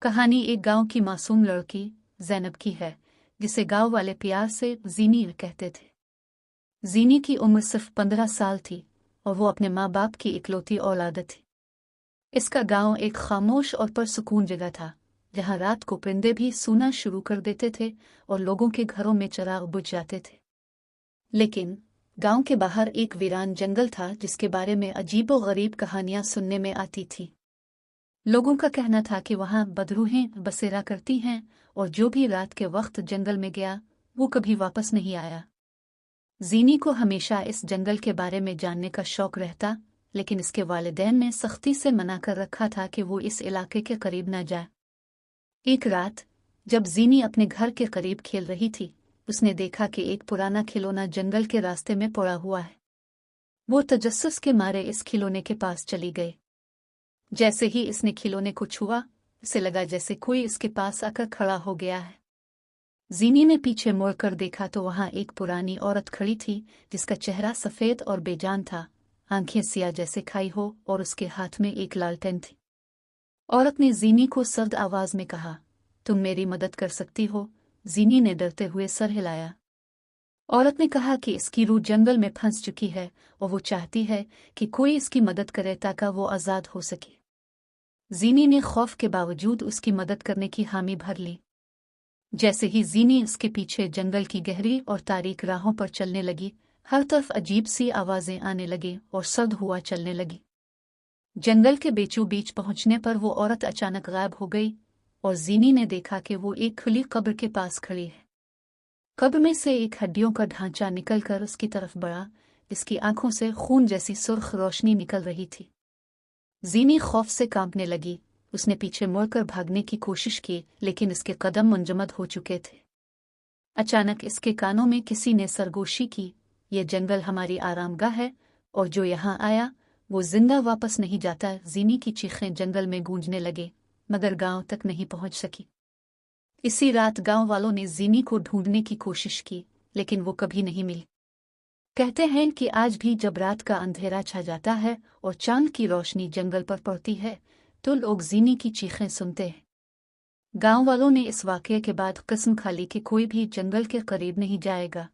कहानी एक गांव की मासूम लड़की ज़ैनब की है, जिसे गांव वाले प्यार से जीनी कहते थे। जीनी की उम्र सिर्फ 15 साल थी और वो अपने माँ बाप की इकलौती औलाद थी। इसका गांव एक खामोश और पुरसुकून जगह था, जहाँ रात को परिंदे भी सूना शुरू कर देते थे और लोगों के घरों में चिराग बुझ जाते थे। लेकिन गांव के बाहर एक वीरान जंगल था, जिसके बारे में अजीबो-गरीब कहानियां सुनने में आती थी। लोगों का कहना था कि वहां बदरूहें बसेरा करती हैं और जो भी रात के वक्त जंगल में गया वो कभी वापस नहीं आया। जीनी को हमेशा इस जंगल के बारे में जानने का शौक रहता, लेकिन इसके वालिदैन ने सख्ती से मना कर रखा था कि वो इस इलाके के करीब न जाए। एक रात जब जीनी अपने घर के करीब खेल रही थी, उसने देखा कि एक पुराना खिलौना जंगल के रास्ते में पड़ा हुआ है। वो तजस्सुस के मारे इस खिलौने के पास चली गई। जैसे ही इसने खिलौने को छुआ, उसे लगा जैसे कोई इसके पास आकर खड़ा हो गया है। जीनी ने पीछे मुड़कर देखा तो वहां एक पुरानी औरत खड़ी थी, जिसका चेहरा सफेद और बेजान था, आंखें सिया जैसे खाई हो और उसके हाथ में एक लालटेन थी। औरत ने जीनी को सर्द आवाज में कहा, तुम मेरी मदद कर सकती हो? जीनी ने डरते हुए सर हिलाया। औरत ने कहा कि इसकी रूह जंगल में फंस चुकी है और वो चाहती है कि कोई इसकी मदद करे ताकि वो आज़ाद हो सके। जीनी ने खौफ के बावजूद उसकी मदद करने की हामी भर ली। जैसे ही जीनी उसके पीछे जंगल की गहरी और तारीक राहों पर चलने लगी, हर तरफ अजीब सी आवाजें आने लगी और सर्द हुआ चलने लगी। जंगल के बीचों बीच पहुंचने पर वो औरत अचानक गायब हो गई और जीनी ने देखा कि वो एक खुली कब्र के पास खड़ी है। कब्र में से एक हड्डियों का ढांचा निकलकर उसकी तरफ बढ़ा, जिसकी आंखों से खून जैसी सुर्ख रोशनी निकल रही थी। जीनी खौफ से कांपने लगी। उसने पीछे मुड़कर भागने की कोशिश की, लेकिन इसके कदम मुंजमद हो चुके थे। अचानक इसके कानों में किसी ने सरगोशी की, ये जंगल हमारी आरामगाह है और जो यहाँ आया वो जिंदा वापस नहीं जाता। जीनी की चीखें जंगल में गूंजने लगे, मगर गांव तक नहीं पहुंच सकी। इसी रात गांव वालों ने जीनी को ढूंढने की कोशिश की, लेकिन वो कभी नहीं मिली। कहते हैं कि आज भी जब रात का अंधेरा छा जाता है और चांद की रोशनी जंगल पर पड़ती है, तो लोग जीनी की चीखें सुनते हैं। गांव वालों ने इस वाकये के बाद कसम खा ली कि कोई भी जंगल के करीब नहीं जाएगा।